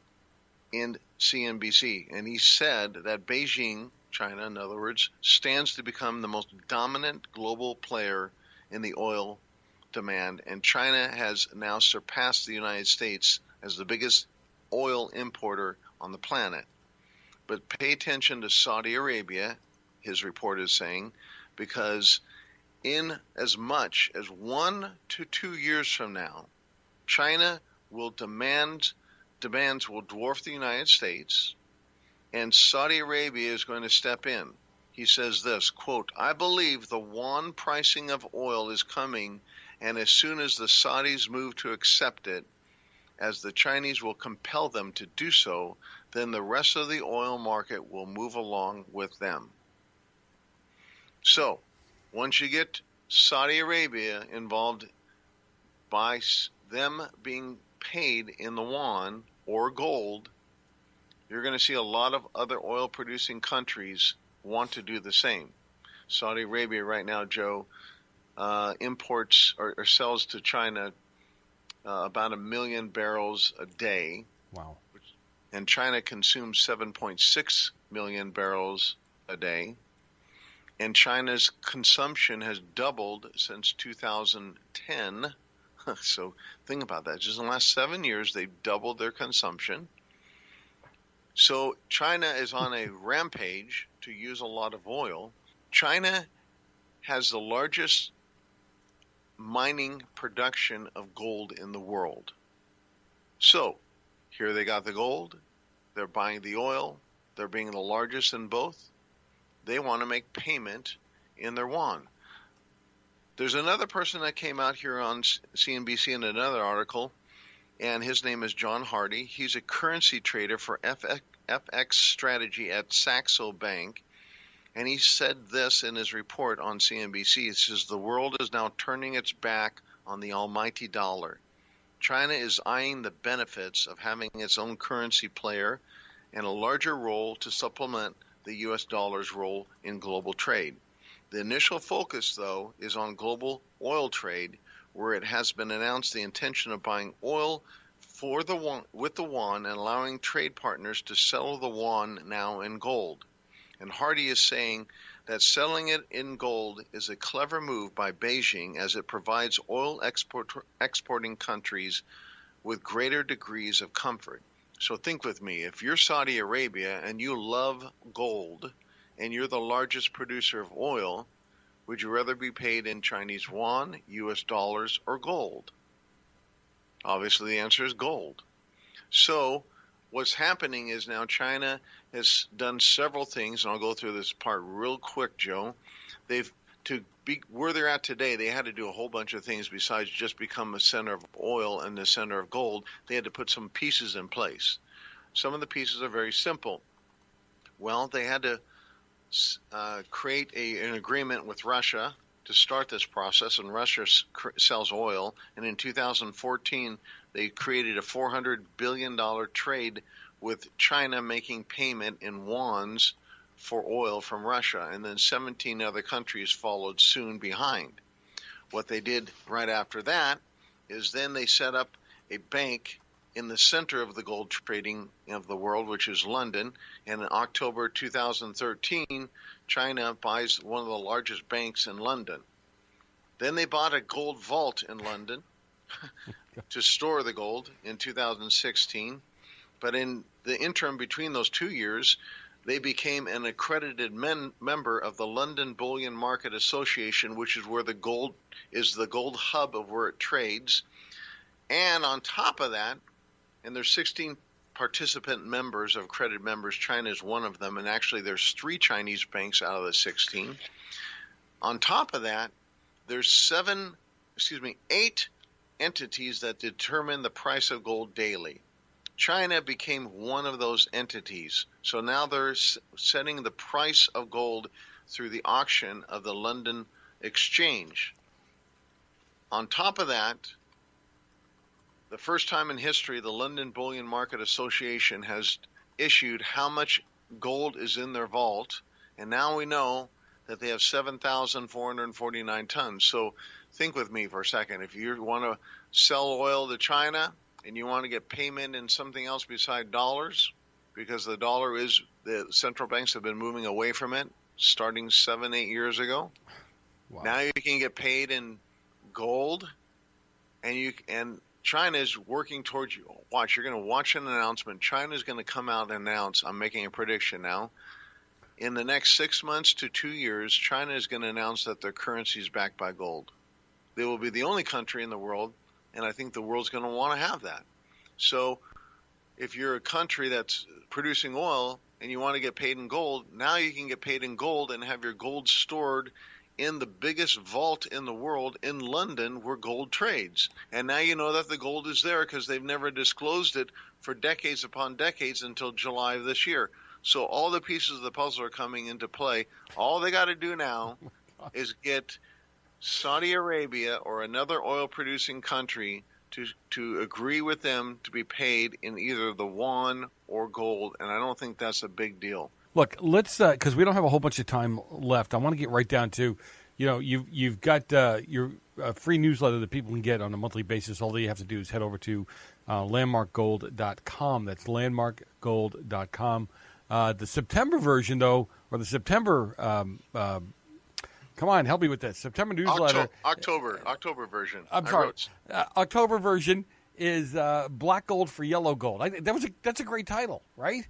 in CNBC. And he said that Beijing, China, in other words, stands to become the most dominant global player in the oil demand. And China has now surpassed the United States as the biggest oil importer on the planet. But pay attention to Saudi Arabia, his report is saying, because in as much as 1 to 2 years from now, China demands will dwarf the United States, and Saudi Arabia is going to step in. He says this, quote, I believe the yuan pricing of oil is coming, and as soon as the Saudis move to accept it, as the Chinese will compel them to do so, then the rest of the oil market will move along with them. So, once you get Saudi Arabia involved by them being paid in the yuan or gold, you're going to see a lot of other oil-producing countries want to do the same. Saudi Arabia right now, Joe, imports or sells to China about 1 million barrels a day. Wow. And China consumes 7.6 million barrels a day. And China's consumption has doubled since 2010. So think about that. Just in the last 7 years, they've doubled their consumption. So China is on a rampage to use a lot of oil. China has the largest mining production of gold in the world. So here they got the gold, they're buying the oil, they're being the largest in both. They want to make payment in their yuan. There's another person that came out here on CNBC in another article, and his name is John Hardy. He's a currency trader for FX strategy at Saxo Bank. And he said this in his report on CNBC. He says, the world is now turning its back on the almighty dollar. China is eyeing the benefits of having its own currency player and a larger role to supplement the U.S. dollar's role in global trade. The initial focus, though, is on global oil trade, where it has been announced the intention of buying oil for the yuan, with the yuan, and allowing trade partners to settle the yuan now in gold. And Hardy is saying that selling it in gold is a clever move by Beijing, as it provides oil exporting countries with greater degrees of comfort. So think with me, if you're Saudi Arabia and you love gold and you're the largest producer of oil, would you rather be paid in Chinese yuan, US dollars, or gold? Obviously the answer is gold. So what's happening is now China has done several things, and I'll go through this part real quick, Joe. To be where they're at today, they had to do a whole bunch of things besides just become the center of oil and the center of gold. They had to put some pieces in place. Some of the pieces are very simple. Well, they had to create an agreement with Russia to start this process, and Russia sells oil. And in 2014, they created a $400 billion trade with China making payment in yuans for oil from Russia, and then 17 other countries followed soon behind. What they did right after that is then they set up a bank in the center of the gold trading of the world, which is London, and in October 2013, China buys one of the largest banks in London. Then they bought a gold vault in London to store the gold in 2016, but in the interim between those 2 years, they became an accredited member of the London Bullion Market Association, which is where the gold is, the gold hub of where it trades. And on top of that, and there's 16 participant members of accredited members. China is one of them, and actually there's 3 Chinese banks out of the 16. On top of that, there's 8 entities that determine the price of gold daily. China became one of those entities. So now they're setting the price of gold through the auction of the London Exchange. On top of that, the first time in history, the London Bullion Market Association has issued how much gold is in their vault, and now we know that they have 7,449 tons. So think with me for a second. If you want to sell oil to China and you want to get payment in something else besides dollars, because the dollar is, the central banks have been moving away from it starting 7-8 years ago. Wow. Now you can get paid in gold, and China is working towards you. Watch, you're going to watch an announcement. China is going to come out and announce, I'm making a prediction now, in the next 6 months to 2 years, China is going to announce that their currency is backed by gold. They will be the only country in the world, and I think the world's going to want to have that. So if you're a country that's producing oil and you want to get paid in gold, now you can get paid in gold and have your gold stored in the biggest vault in the world in London where gold trades. And now you know that the gold is there because they've never disclosed it for decades upon decades until July of this year. So all the pieces of the puzzle are coming into play. All they got to do now is get Saudi Arabia or another oil-producing country to agree with them to be paid in either the yuan or gold, and I don't think that's a big deal. Look, let's because we don't have a whole bunch of time left. I want to get right down to, you've got your free newsletter that people can get on a monthly basis. All you have to do is head over to landmarkgold.com. That's landmarkgold.com. The September version, though, or the September. Come on, help me with this. September newsletter. October version. I'm sorry. October version is Black Gold for Yellow Gold. That's a great title, right?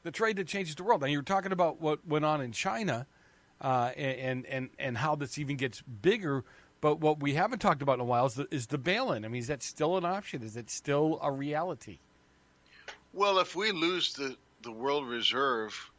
The trade that changes the world. Now, you were talking about what went on in China and how this even gets bigger. But what we haven't talked about in a while is the bail-in. I mean, is that still an option? Is it still a reality? Well, if we lose the world reserve,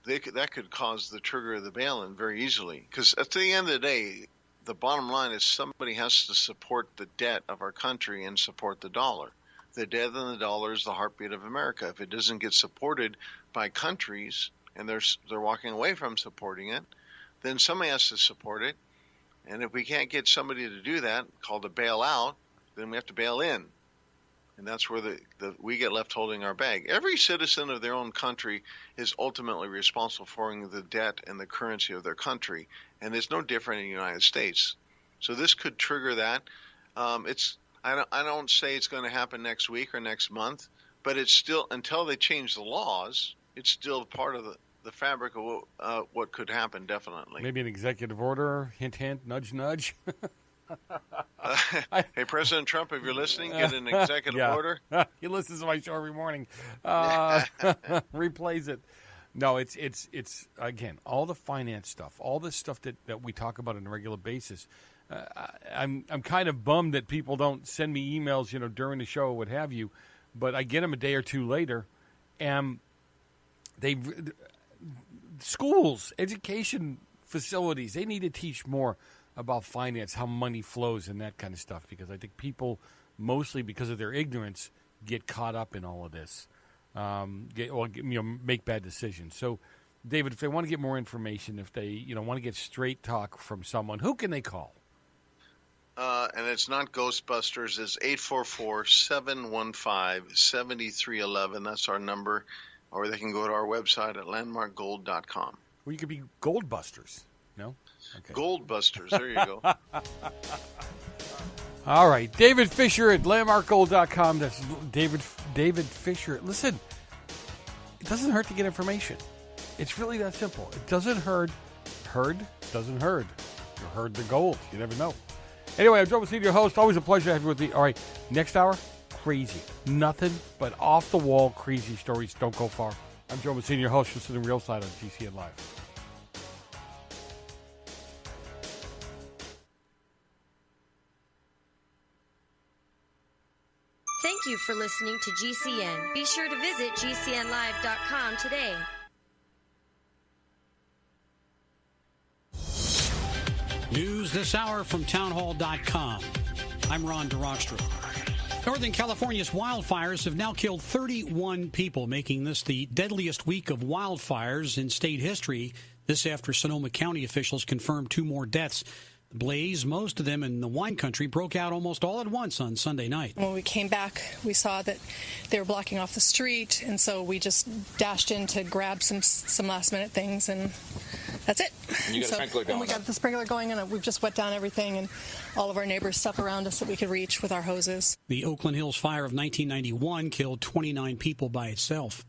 that could cause the trigger of the bail-in very easily. Because at the end of the day, the bottom line is somebody has to support the debt of our country and support the dollar. The debt of the dollar is the heartbeat of America. If it doesn't get supported by countries and they're walking away from supporting it, then somebody has to support it. And if we can't get somebody to do that, called a bailout, then we have to bail in. And that's where we get left holding our bag. Every citizen of their own country is ultimately responsible for the debt and the currency of their country. And it's no different in the United States. So this could trigger that. I don't say it's going to happen next week or next month, but it's still, until they change the laws, it's still part of the fabric of what could happen, definitely. Maybe an executive order, hint, hint, nudge, nudge. Hey, President Trump, if you're listening, get an executive order. He listens to my show every morning. Replays it. No, it's again, all the finance stuff, all this stuff that we talk about on a regular basis. I'm kind of bummed that people don't send me emails, during the show or what have you, but I get them a day or two later, and schools, education facilities, they need to teach more about finance, how money flows and that kind of stuff, because I think people, mostly because of their ignorance, get caught up in all of this, make bad decisions. So, David, if they want to get more information, if they want to get straight talk from someone, who can they call? And it's not Ghostbusters. It's 844-715-7311. That's our number. Or they can go to our website at landmarkgold.com. Or you could be Goldbusters. No? Okay. Goldbusters. There you go. All right. David Fisher at landmarkgold.com. That's David Fisher. Listen, it doesn't hurt to get information. It's really that simple. It doesn't hurt. Doesn't hurt. You heard the gold. You never know. Anyway, I'm Joe Messina, your host. Always a pleasure to have you with me. All right, next hour, crazy. Nothing but off-the-wall crazy stories. Don't go far. I'm Joe Messina, your host. Listen to the Real Side on GCN Live. Thank you for listening to GCN. Be sure to visit GCNlive.com today. News this hour from townhall.com. I'm Ron DeRockstra. Northern California's wildfires have now killed 31 people, making this the deadliest week of wildfires in state history. This after Sonoma County officials confirmed 2 more deaths. The blaze, most of them in the wine country, broke out almost all at once on Sunday night. When we came back, we saw that they were blocking off the street, and so we just dashed in to grab some last-minute things, and that's it. And you got a sprinkler going. And we got the sprinkler going, and we've just wet down everything, and all of our neighbors' stuff around us that we could reach with our hoses. The Oakland Hills fire of 1991 killed 29 people by itself.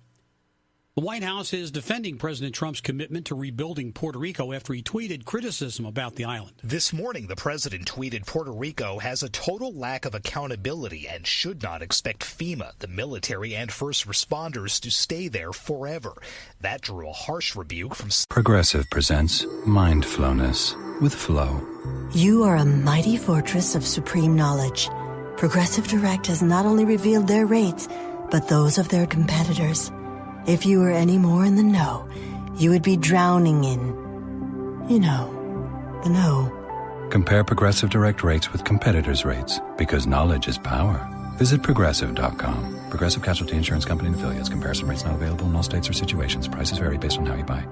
The White House is defending President Trump's commitment to rebuilding Puerto Rico after he tweeted criticism about the island. This morning, the president tweeted Puerto Rico has a total lack of accountability and should not expect FEMA, the military, and first responders to stay there forever. That drew a harsh rebuke from... Progressive presents Mindfulness with Flow. You are a mighty fortress of supreme knowledge. Progressive Direct has not only revealed their rates, but those of their competitors. If you were any more in the know, you would be drowning in, the know. Compare Progressive Direct rates with competitors' rates, because knowledge is power. Visit Progressive.com. Progressive Casualty Insurance Company and Affiliates. Comparison rates not available in all states or situations. Prices vary based on how you buy.